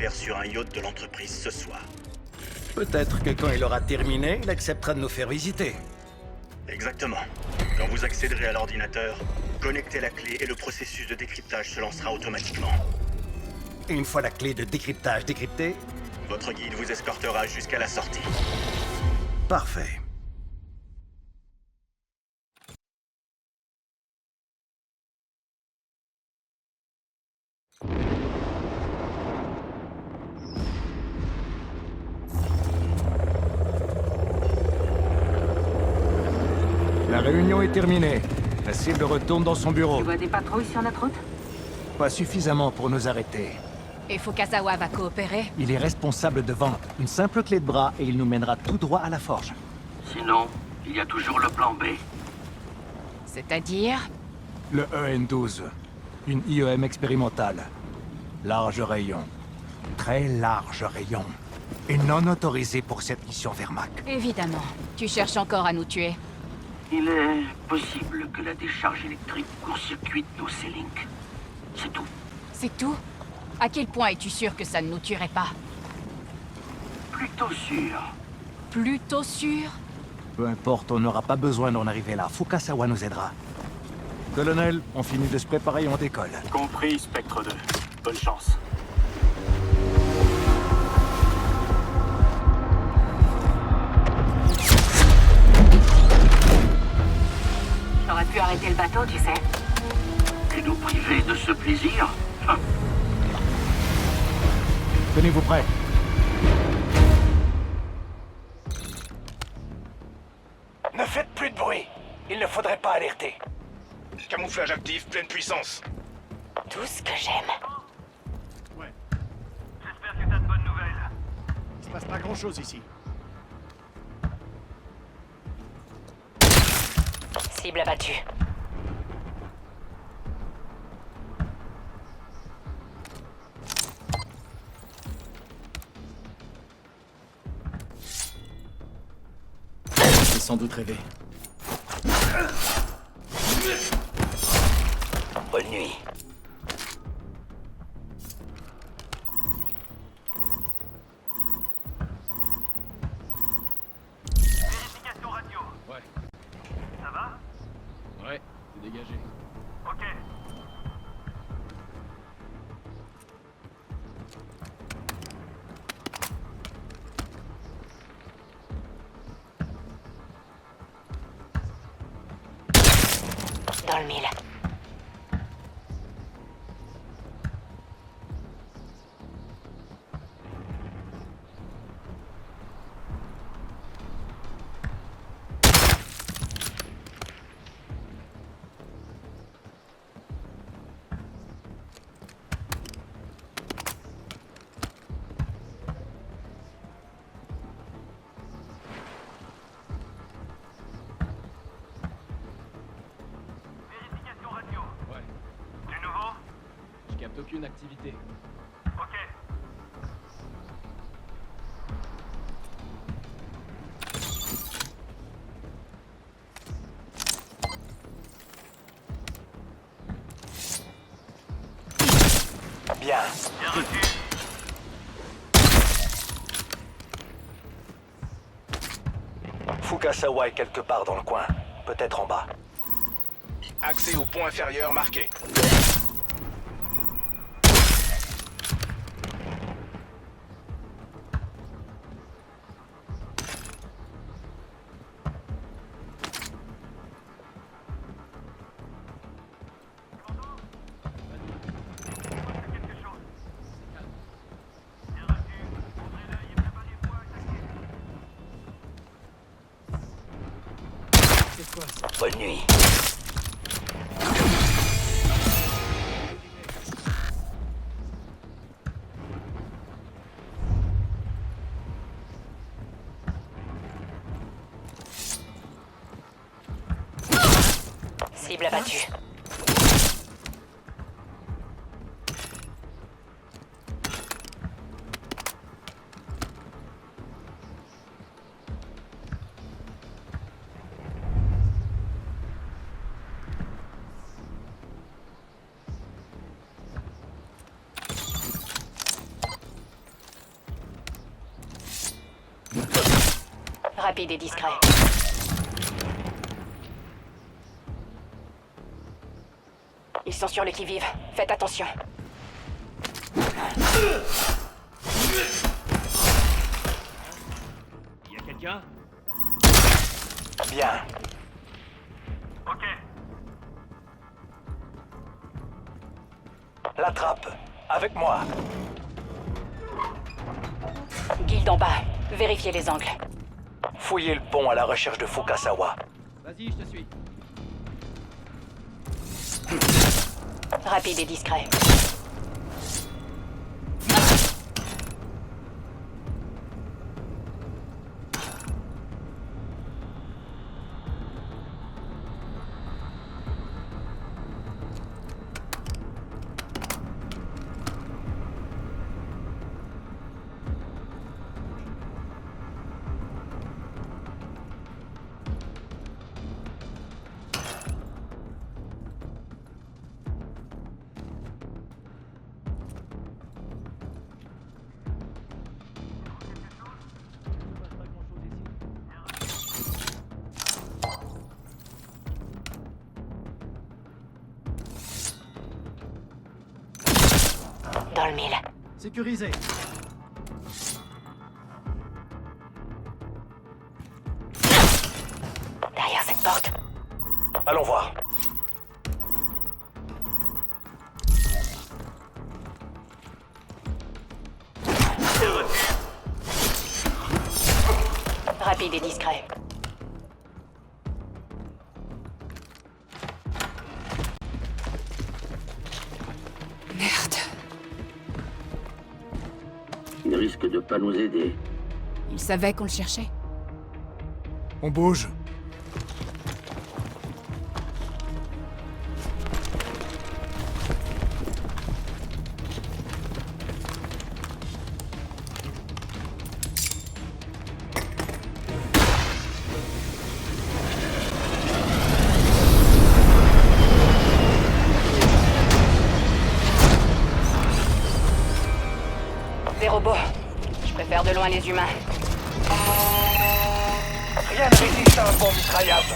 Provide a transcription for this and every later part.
faire sur un yacht de l'entreprise ce soir. Peut-être que quand il aura terminé, il acceptera de nous faire visiter. Exactement. Quand vous accéderez à l'ordinateur, connectez la clé et le processus de décryptage se lancera automatiquement. Et une fois la clé de décryptage décryptée, Votre guide vous escortera jusqu'à la sortie. parfait. La réunion est terminée. La cible retourne dans son bureau. Tu vois des patrouilles sur notre route? Pas suffisamment pour nous arrêter. Et Fukasawa va coopérer? Il est responsable de vente. Une simple clé de bras et il nous mènera tout droit à la forge. Sinon, il y a toujours le plan B. C'est-à-dire? Le EN-12. Une IEM expérimentale. Large rayon. Très large rayon. Et non autorisé pour cette mission Wehrmacht. Évidemment. Tu cherches encore à nous tuer. Il est possible que la décharge électrique court-circuite nos C-Link. C'est tout. C'est tout? À quel point es-tu sûr que ça ne nous tuerait pas? Plutôt sûr. Plutôt sûr? Peu importe, on n'aura pas besoin d'en arriver là. Fukasawa nous aidera. Colonel, on finit de se préparer et on décolle. Compris, Spectre 2. Bonne chance. T'aurais pu arrêter le bateau, tu sais. Et nous priver de ce plaisir? Tenez-vous prêts. Ne faites plus de bruit. Il ne faudrait pas alerter. Camouflage actif, pleine puissance. Tout ce que j'aime. Ouais. J'espère que t'as de bonnes nouvelles. Il se passe pas grand-chose ici. Cible abattue. C'est sans doute rêvé. Bonne nuit. Vérification radio. Ouais. Ça va? Ouais, c'est dégagé. Ok. Dans le mille. Vérification radio. Ouais. Du nouveau? Je capte aucune activité. Ok. Bien. Bien reçu. Fukasawa est quelque part dans le coin. Peut-être en bas. Accès au pont inférieur marqué. Quelque chose. Bien reçu. Ouvrez l'œil et préparez-vous à attaquer. C'est quoi ça? Bonne nuit. Cible abattue. Rapide et discret. Ils sont sur le qui-vive. Faites attention. Y a quelqu'un? Bien. Ok. La trappe. Avec moi. Guilde en bas. Vérifiez les angles. Fouillez le pont à la recherche de Fukasawa. Vas-y, je te suis. Rapide et discret. Dans le mille. Sécurisé. Derrière cette porte. Allons voir. Rapide et discret. Merde. Il risque de pas nous aider. Il savait qu'on le cherchait. On bouge. Des robots. Je préfère de loin les humains. Rien ne résiste à un pont mitraillable.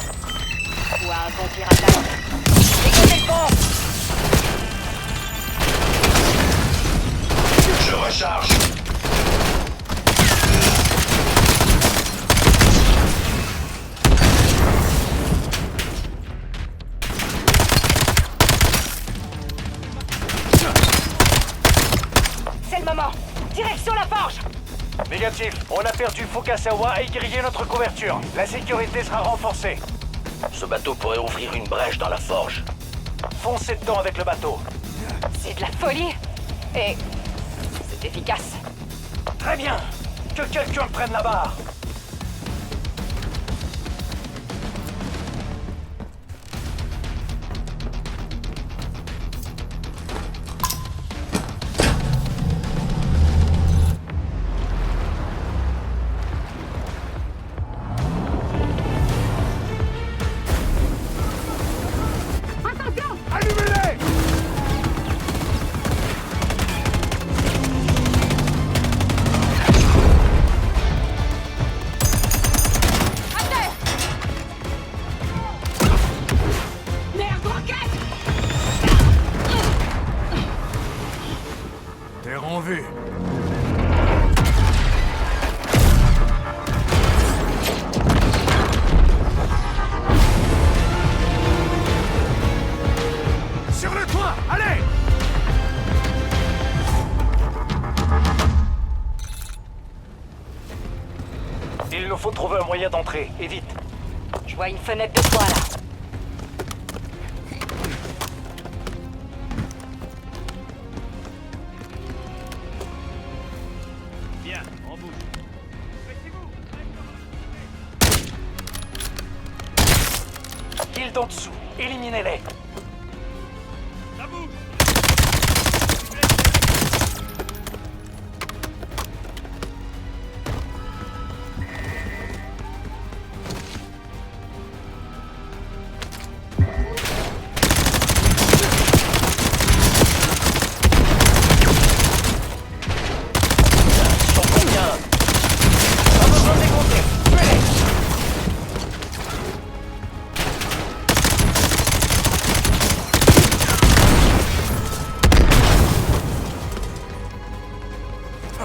Ou à un bon piratage. Dégagez le pont! Je recharge. C'est le moment! Direction la forge! Négatif. On a perdu Fukasawa et grillé notre couverture. La sécurité sera renforcée. Ce bateau pourrait ouvrir une brèche dans la forge. Foncez dedans avec le bateau. C'est de la folie! Et... c'est efficace. Très bien. Que quelqu'un prenne la barre. Allumez-les! Merde, roquette! Terre en vue. Sur le toit, allez! Il nous faut trouver un moyen d'entrer, et vite. Je vois une fenêtre de toit là. Bien, on bouge. Ils d'en dessous, éliminez-les. Ça bouge! Ils sont combien? Pas besoin de les compter. Tuez-les! C'est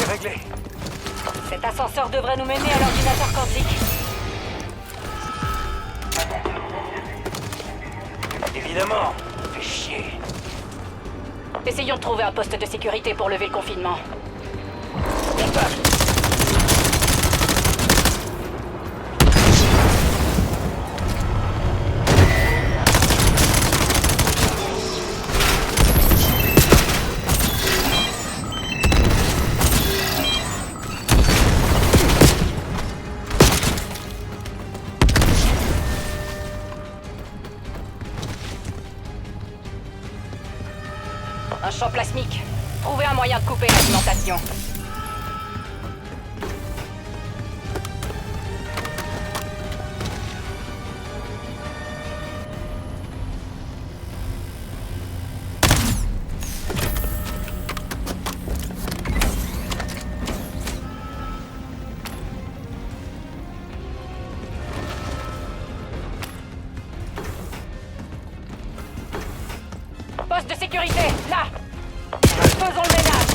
réglé. Cet ascenseur devrait nous mener à l'ordinateur quantique. Évidemment. Fais chier. Essayons de trouver un poste de sécurité pour lever le confinement. Un champ plasmique. Trouvez un moyen de couper l'alimentation. Poste de sécurité, là! Faisons le ménage!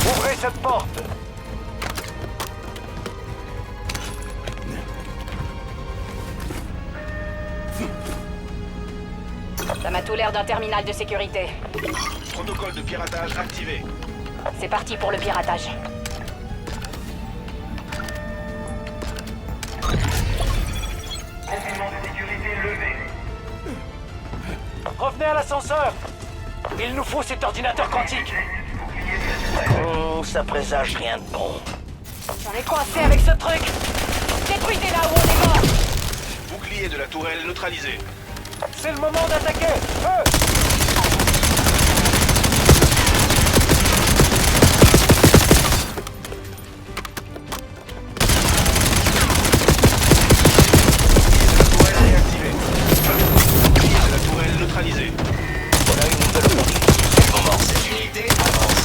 Ouvrez cette porte. Ça m'a tout l'air d'un terminal de sécurité. Protocole de piratage activé. C'est parti pour le piratage. Confinement de sécurité levé. Revenez à l'ascenseur. Il nous faut cet ordinateur quantique. Oh, ça présage rien de bon. On est coincé avec ce truc! Détruisez là où on est mort! Bouclier de la tourelle neutralisé. C'est le moment d'attaquer. Feu! Tourelle réactivée. Bouclier de la tourelle neutralisé. On a une nouvelle opportunité. C'est le moment. Cette unité avance.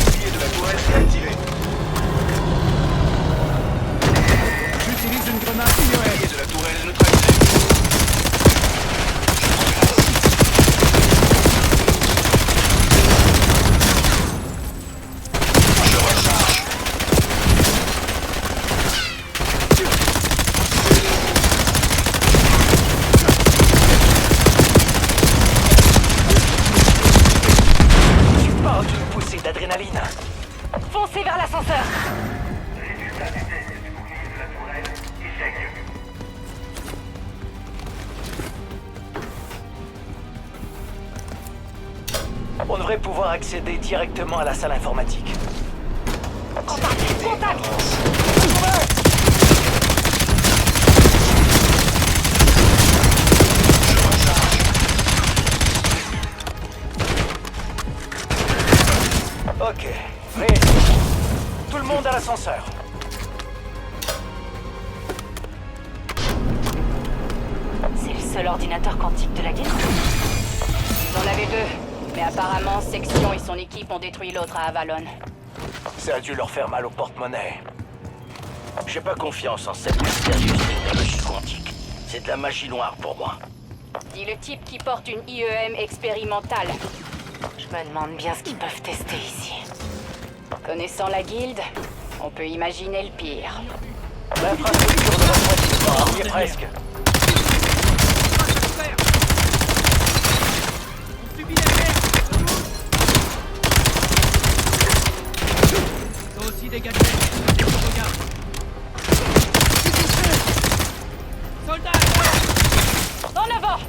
Bouclier de la tourelle réactivé. J'utilise une grenade IOM. Bouclier de la tourelle neutralisé. Tu parles d'une poussée d'adrénaline. Foncez vers l'ascenseur! Résultat du test du bouclier de la tourelle. Échec. On devrait pouvoir accéder directement à la salle informatique. Contact! Ok. Prêt. Tout le monde à l'ascenseur. C'est le seul ordinateur quantique de la guerre. Ils en avaient deux, mais apparemment Section et son équipe ont détruit l'autre à Avalon. Ça a dû leur faire mal au porte-monnaie. J'ai pas confiance en cette mystérieuse technologie quantique. C'est de la magie noire pour moi. Dit le type qui porte une IEM expérimentale. Je me demande bien ce qu'ils peuvent tester ici. Connaissant la guilde, on peut imaginer le pire. L'infrastructure de refroidissement, on y est presque. On subit la guerre. Ils ont aussi des gadgets. Regarde. Soldats! En avant!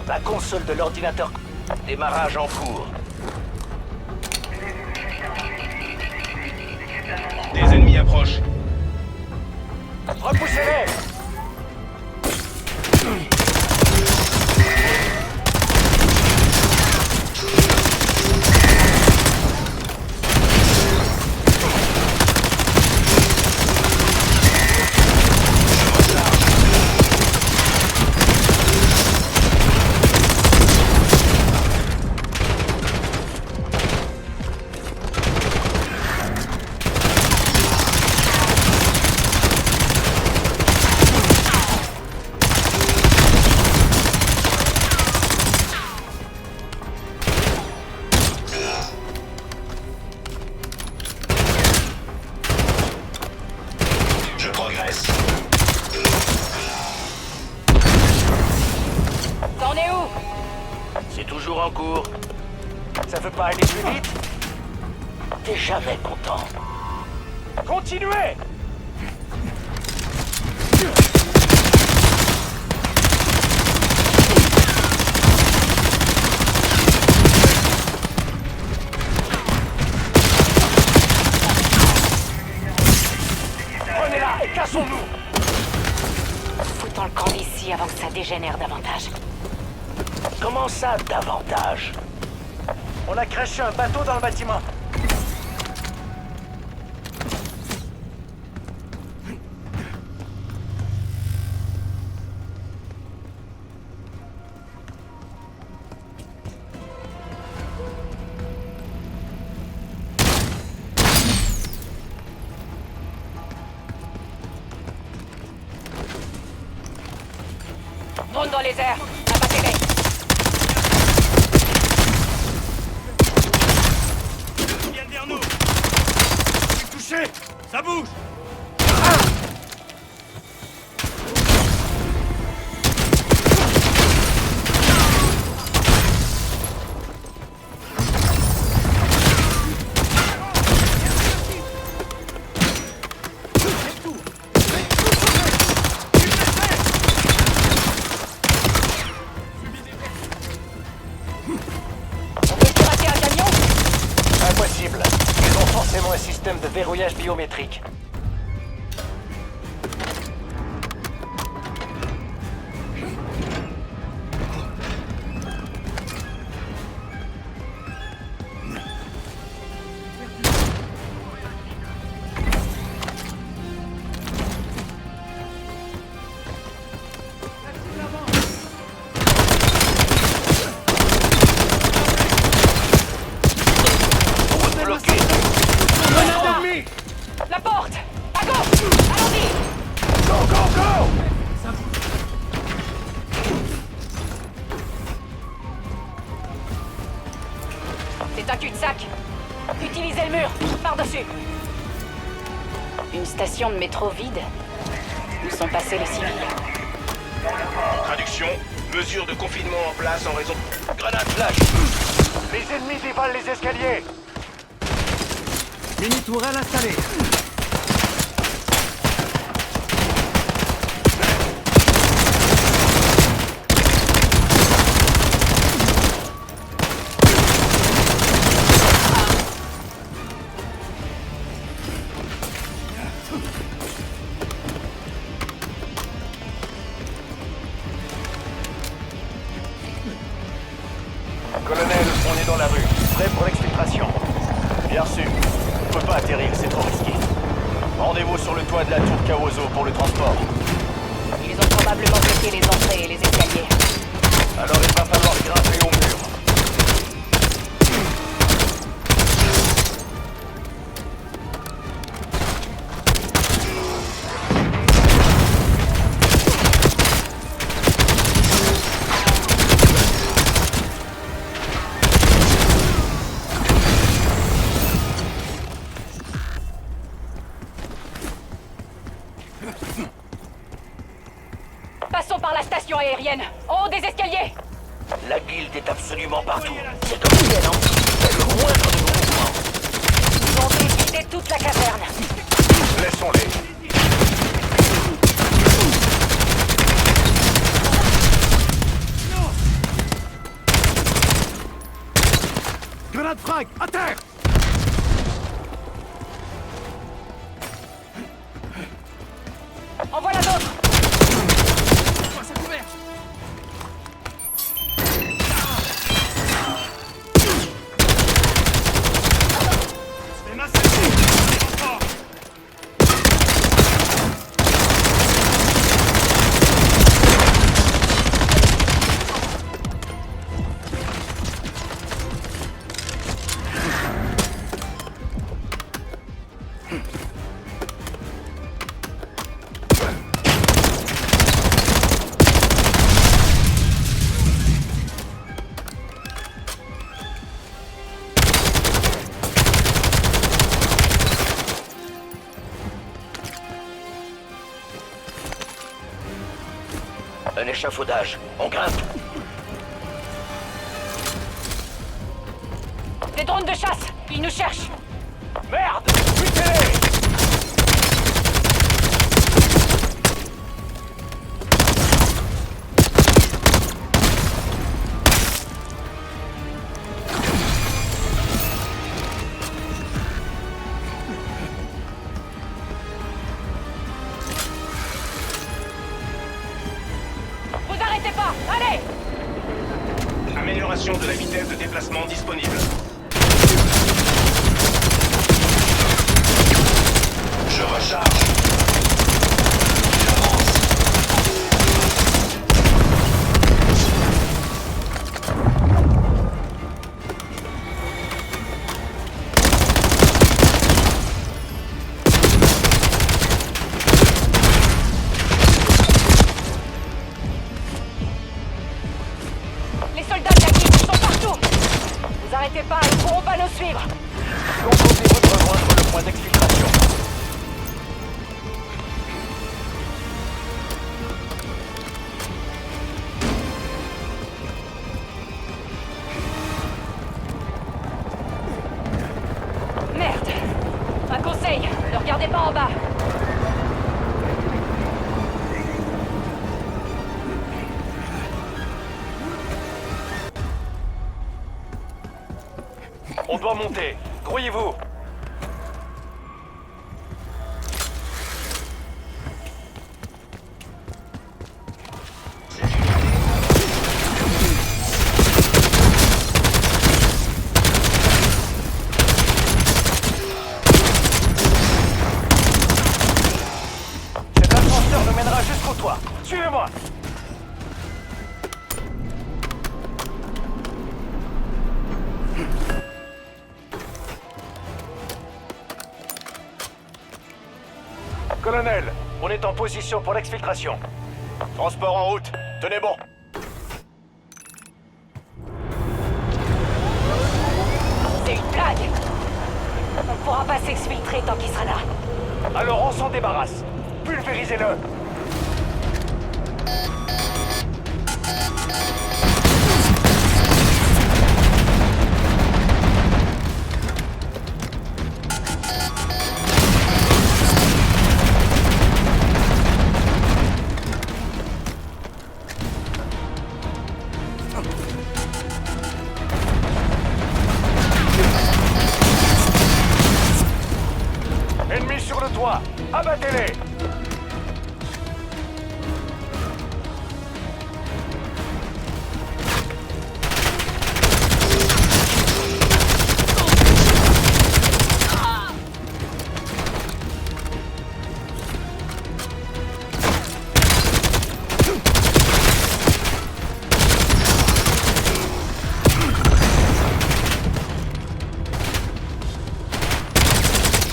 La console de l'ordinateur. Démarrage en cours. Des ennemis approchent. Repoussez-les! Je progresse. T'en es où? C'est toujours en cours. Ça veut pas aller plus vite? T'es jamais content. Continuez! Prenez-la et cassons-nous! Foutons le camp d'ici avant que ça dégénère davantage. Comment ça, davantage? On a crashé un bateau dans le bâtiment. Drone dans les airs! Abattez-les! Ils viennent vers nous. Touché. Ça bouge. On peut pirater un camion? Impossible. Ils ont forcément un système de verrouillage biométrique. Route bloquée. La porte! À gauche! Allons-y! Go, go, go! C'est un cul-de-sac! Utilisez le mur! Par-dessus! Une station de métro vide? Où sont passés les civils? Traduction. Mesure de confinement en place en raison... Grenade flash. Les ennemis dévalent les escaliers. Mini tourelle installée. Colonel, on est dans la rue. Prêt pour l'exfiltration? Bien sûr. On peut pas atterrir, c'est trop risqué. Rendez-vous sur le toit de la tour Kawozo pour le transport. Ils ont probablement bloqué les entrées et les escaliers. Alors il va falloir grimper au mur. aérienne, en haut des escaliers. La guilde est absolument partout. C'est officiel, hein. C'est le moindre de vos mouvements. Ils ont dévidé toute la caverne. Laissons-les. Grenade frag, à terre! En voilà d'autres. Fais massacrer. Encore. Un échafaudage. On grimpe. Des drones de chasse. Ils nous cherchent. Merde! Butez-les! Vous arrêtez pas. Allez. Amélioration de la vitesse de déplacement disponible. Je recharge. J'avance. Les soldats de la guilde sont partout. Vous arrêtez pas. Ils pourront pas nous suivre. Composez-vous de rejoindre le point d'exfiltration. Merde. Un conseil. Ne regardez pas en bas. On doit monter. Grouillez-vous. Cet ascenseur nous mènera jusqu'au toit. Suivez-moi. Colonel, on est en position pour l'exfiltration. Transport en route. Tenez bon. C'est une blague. On pourra pas s'exfiltrer tant qu'il sera là. Alors on s'en débarrasse. Pulvérisez-le. Ennemis sur le toit. Abattez-les.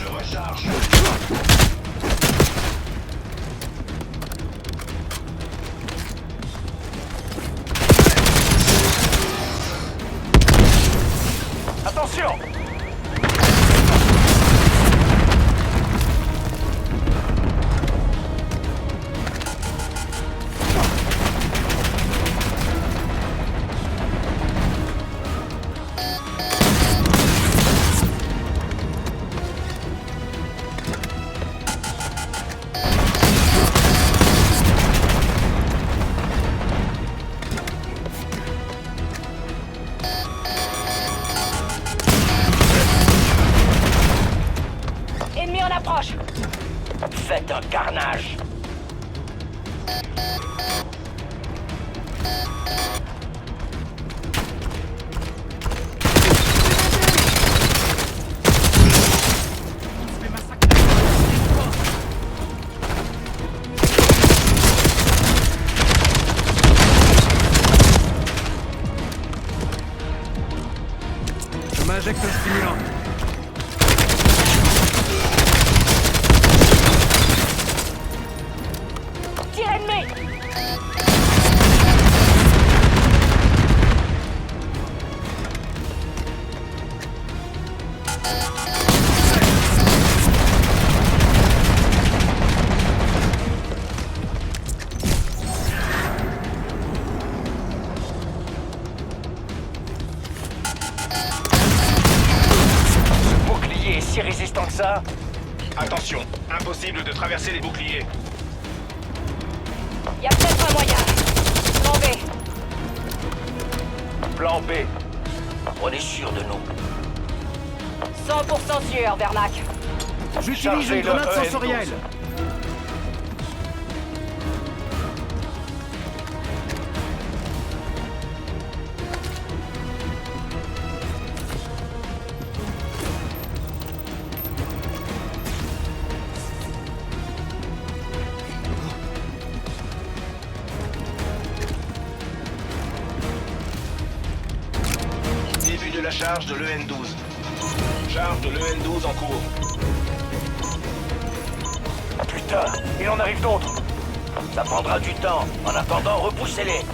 Je recharge. Ennemi en approche! Faites un carnage. Je m'injecte un stimulant. Tir ennemi! Ce bouclier est si résistant que ça. Attention, impossible de traverser les boucliers. Y a peut-être un moyen. Plan B. Plan B. On est sûr de nous. 100% sûr, Vernac. J'utilise Chargez une grenade le sensorielle. Début de la charge de l'EN-12. Charge de l'EN-12 en cours. Putain, il en arrive d'autres. Ça prendra du temps. En attendant, repoussez-les.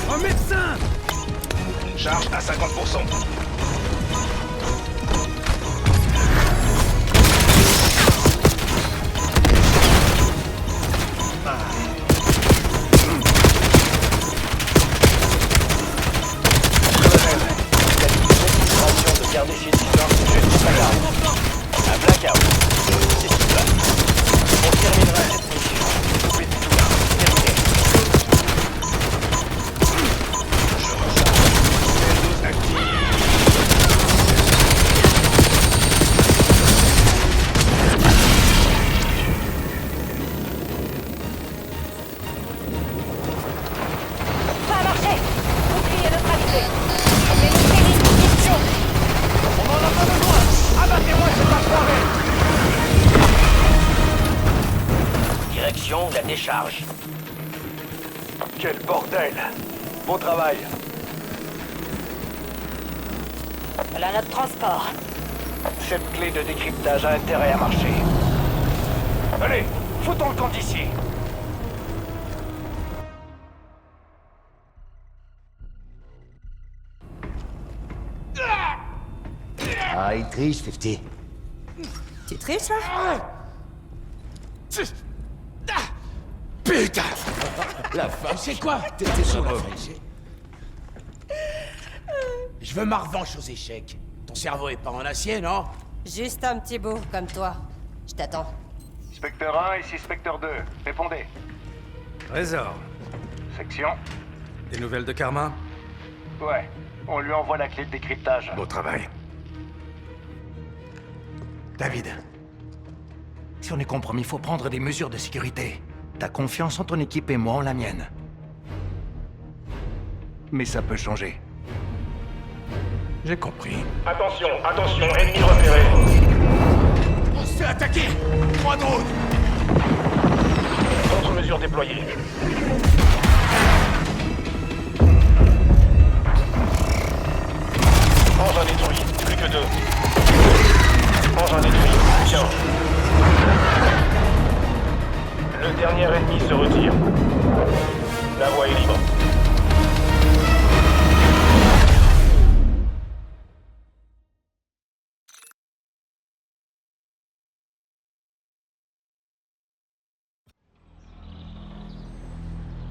Un médecin! Charge à 50%. De garder chez Silence jusqu'à la garde. Un blackout. C'est ce qui va. On terminera cette mission. Coupez tout là. Terminé. EN-12 active. Ça a marché! Bouclier neutralisé. Mais le Céline, mission! On en a pas besoin. Abattez-moi cette enfoirée. Direction de la décharge. Quel bordel. Bon travail. Voilà notre transport. Cette clé de décryptage a intérêt à marcher. Allez, foutons le camp d'ici. Ah, il triche, 50. Tu triches là? Putain! La femme. C'est quoi? T'étais sur la fâche. Je veux ma revanche aux échecs. Ton cerveau est pas en acier, non? Juste un petit bout, comme toi. Je t'attends. Spectre 1, ici Spectre 2. Répondez. Trésor. Section? Des nouvelles de Karma? Ouais. On lui envoie la clé de décryptage. Beau travail. David. Si on est compromis, il faut prendre des mesures de sécurité. T'as confiance en ton équipe et moi en la mienne. Mais ça peut changer. J'ai compris. Attention, attention, ennemi repéré. On se fait attaquer! 3 drones! Contre-mesure déployée. Engin détruit, plus que 2. Engin détruit, tiens. Le dernier ennemi se retire. La voie est libre.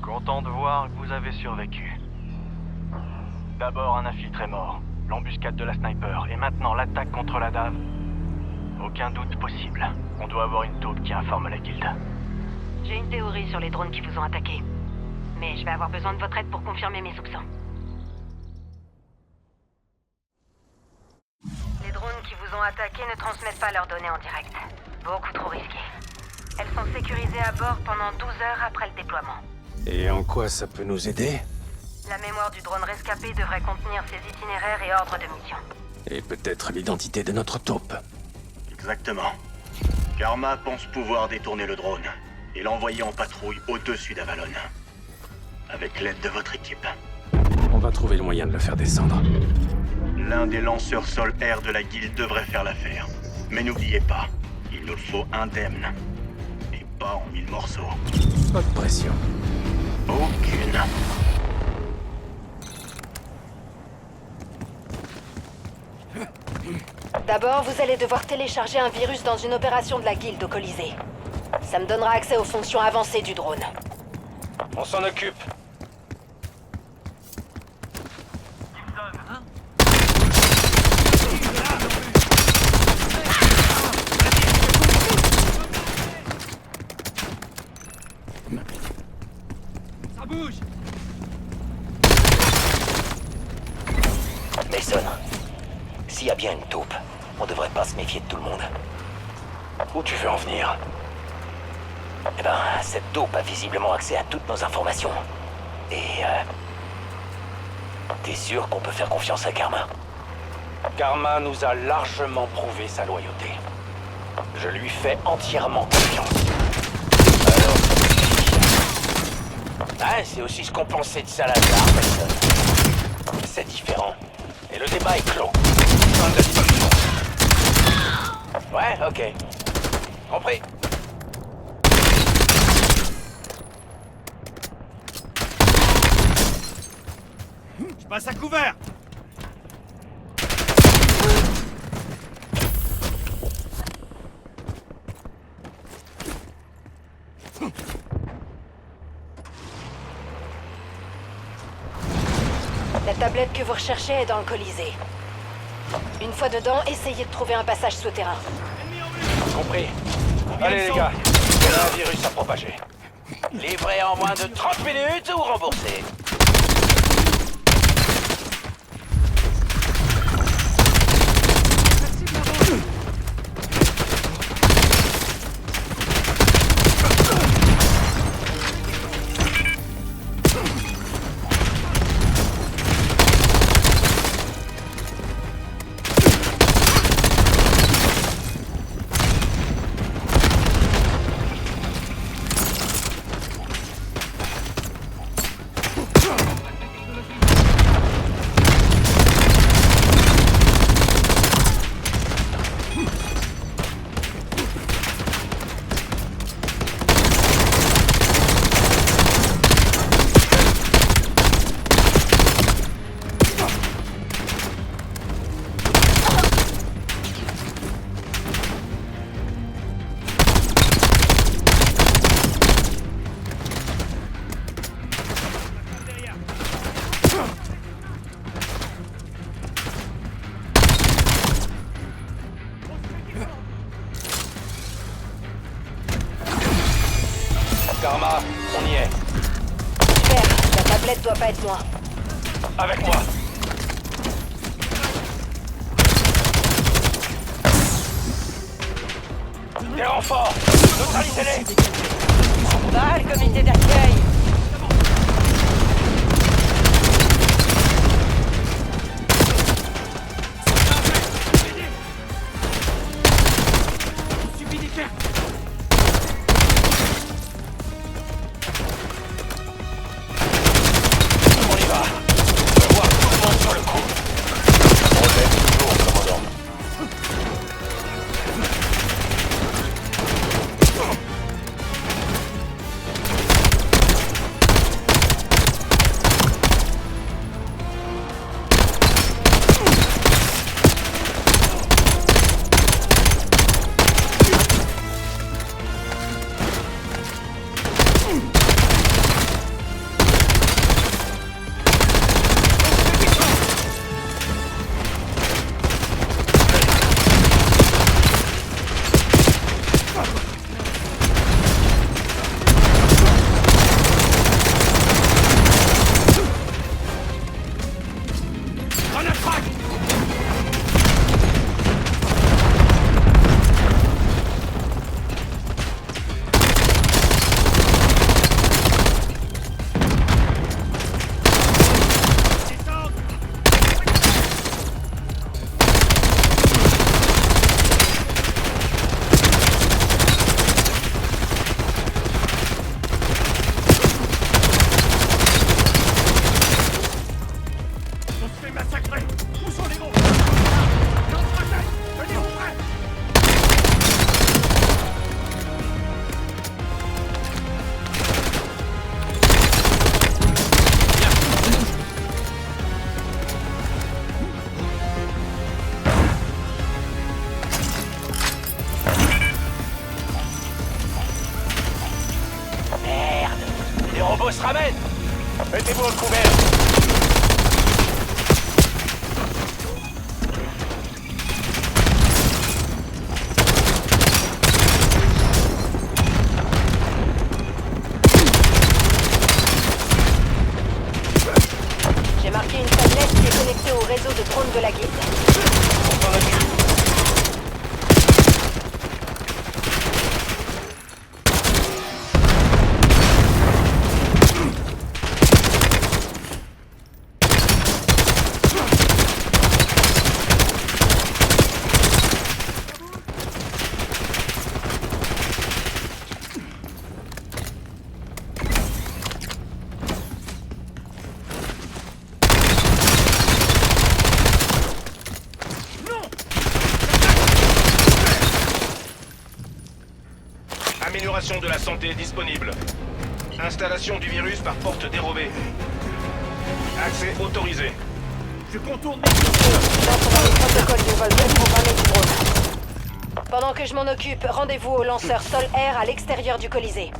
Content de voir que vous avez survécu. D'abord un infiltré mort. l'embuscade de la sniper, et maintenant l'attaque contre la DAV. Aucun doute possible. On doit avoir une taupe qui informe la guilde. J'ai une théorie sur les drones qui vous ont attaqué. Mais je vais avoir besoin de votre aide pour confirmer mes soupçons. Les drones qui vous ont attaqué ne transmettent pas leurs données en direct. Beaucoup trop risqué. Elles sont sécurisées à bord pendant 12 heures après le déploiement. Et en quoi ça peut nous aider? La mémoire du drone rescapé devrait contenir ses itinéraires et ordres de mission. Et peut-être l'identité de notre taupe. Exactement. Karma pense pouvoir détourner le drone et l'envoyer en patrouille au-dessus d'Avalon. Avec l'aide de votre équipe. On va trouver le moyen de le faire descendre. L'un des lanceurs sol-air de la guilde devrait faire l'affaire. Mais n'oubliez pas, il nous le faut indemne. Et pas en 1000 morceaux. Pas de pression. Aucune. D'abord, vous allez devoir télécharger un virus dans une opération de la guilde au Colisée. Ça me donnera accès aux fonctions avancées du drone. On s'en occupe. Ça bouge! Mason, s'il y a bien une taupe, on devrait pas se méfier de tout le monde. Où tu veux en venir? Eh ben, cette taupe a visiblement accès à toutes nos informations. Et t'es sûr qu'on peut faire confiance à Karma? Karma nous a largement prouvé sa loyauté. Je lui fais entièrement confiance. Alors, ah, c'est aussi ce qu'on pensait de Salazar, Mason. C'est différent. Et le débat est clos. Fin de la discussion. Ouais, ok. Compris. Je passe à couvert! La tablette que vous recherchez est dans le Colisée. Une fois dedans, essayez de trouver un passage souterrain. Compris. Allez les gars, il y a un virus à propager. Livré en moins de 30 minutes ou remboursé? Karma, on y est. Super, la tablette doit pas être loin. Avec moi. Des renforts! Neutralisez-les! Bah, le comité d'accueil. Suffit d'y faire! On y va! Je veux voir tout le monde sur le coup. On l'aime toujours, commandant. cerveau se ramène. Mettez-vous au couvert. J'ai marqué une tablette qui est connectée au réseau de drones de la guilde. On s'en occupe. Amélioration de la santé disponible. Installation du virus par porte dérobée. Accès autorisé. Je contourne J'entre dans le protocole du vol programmé du drone. Pendant que je m'en occupe, rendez-vous au lanceur sol-air à l'extérieur du Colisée.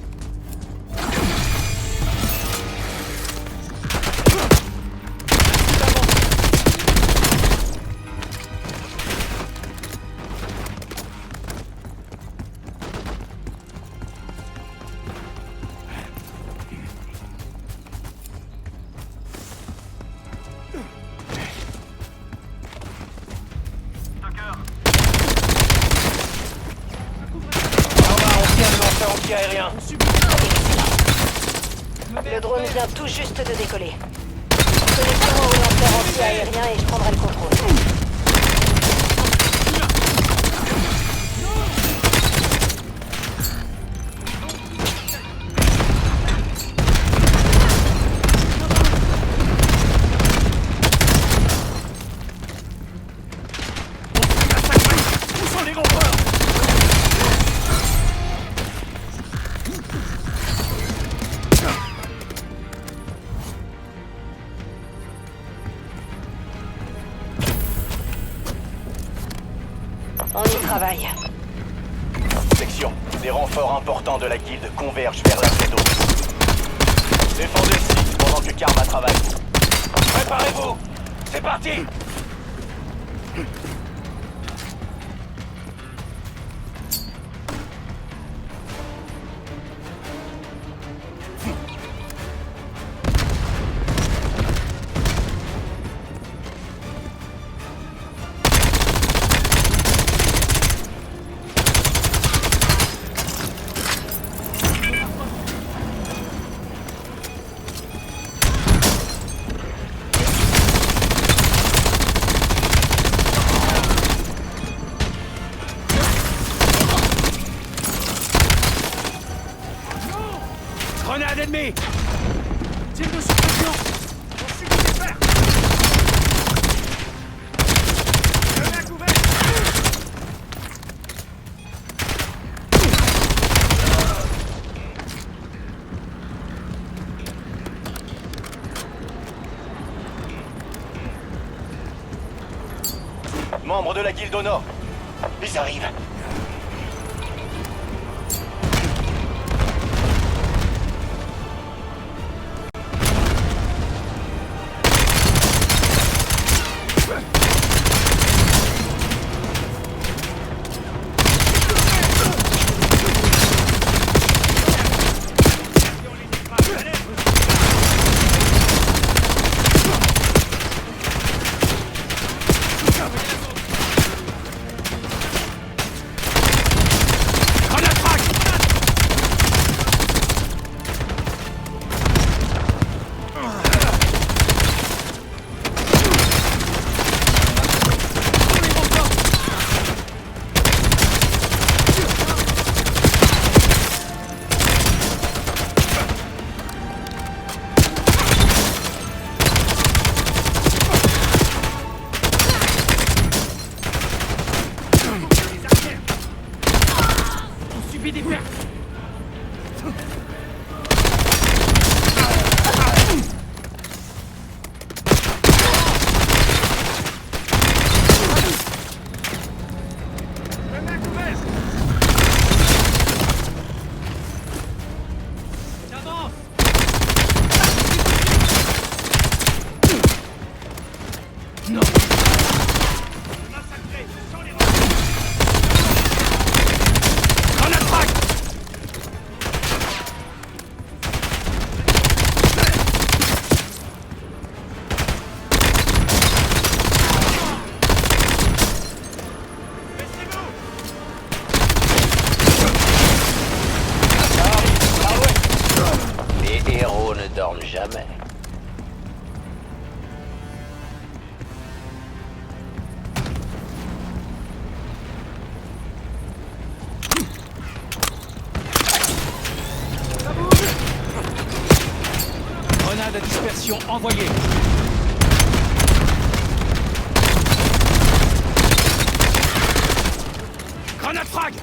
Aérien. Le drone vient tout juste de décoller. Connectez-moi au lanceur anti-aérien et je prendrai le contrôle. Où sont les gonfleurs? On y travaille. Section. Des renforts importants de la guilde convergent vers l'Alfredo. Défendez le site pendant que Karma travaille. Préparez-vous. C'est parti. Grenade ennemie! Tire de suppression! On subit des pertes! Je mets à couvert! Membre de la guilde au nord. Ils arrivent. Des pertes! Je mets à couvert! J'avance! Diversion envoyée. Grenade frag.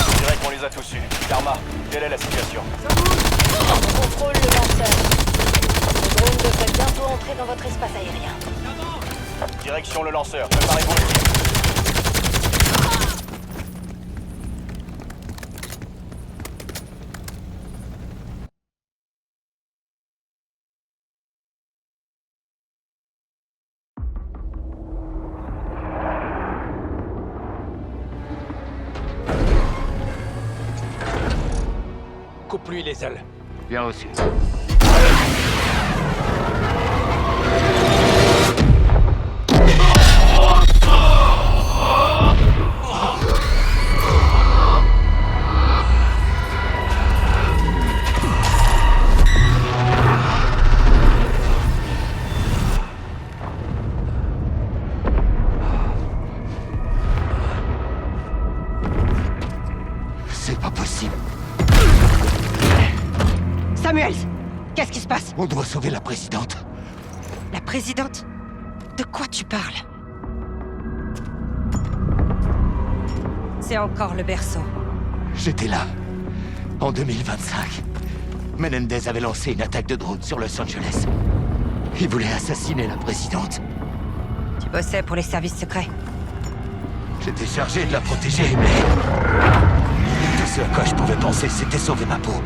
Je dirais qu'on les a tous eus. Karma, quelle est la situation? On contrôle le lanceur. Le drone devrait bientôt entrer dans votre espace aérien. Direction le lanceur, préparez-vous le tir. Coupe-lui les ailes. Bien reçu. C'est pas possible. Samuels, qu'est-ce qui se passe? On doit sauver la présidente. La présidente? De quoi tu parles? C'est encore le berceau. J'étais là. En 2025. Menendez avait lancé une attaque de drone sur Los Angeles. Il voulait assassiner la présidente. Tu bossais pour les services secrets. J'étais chargé de la protéger, mais... Tout ce à quoi je pouvais penser, c'était sauver ma peau.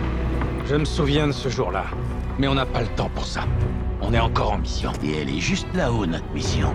Je me souviens de ce jour-là. Mais on n'a pas le temps pour ça. On est encore en mission. Et elle est juste là-haut, notre mission.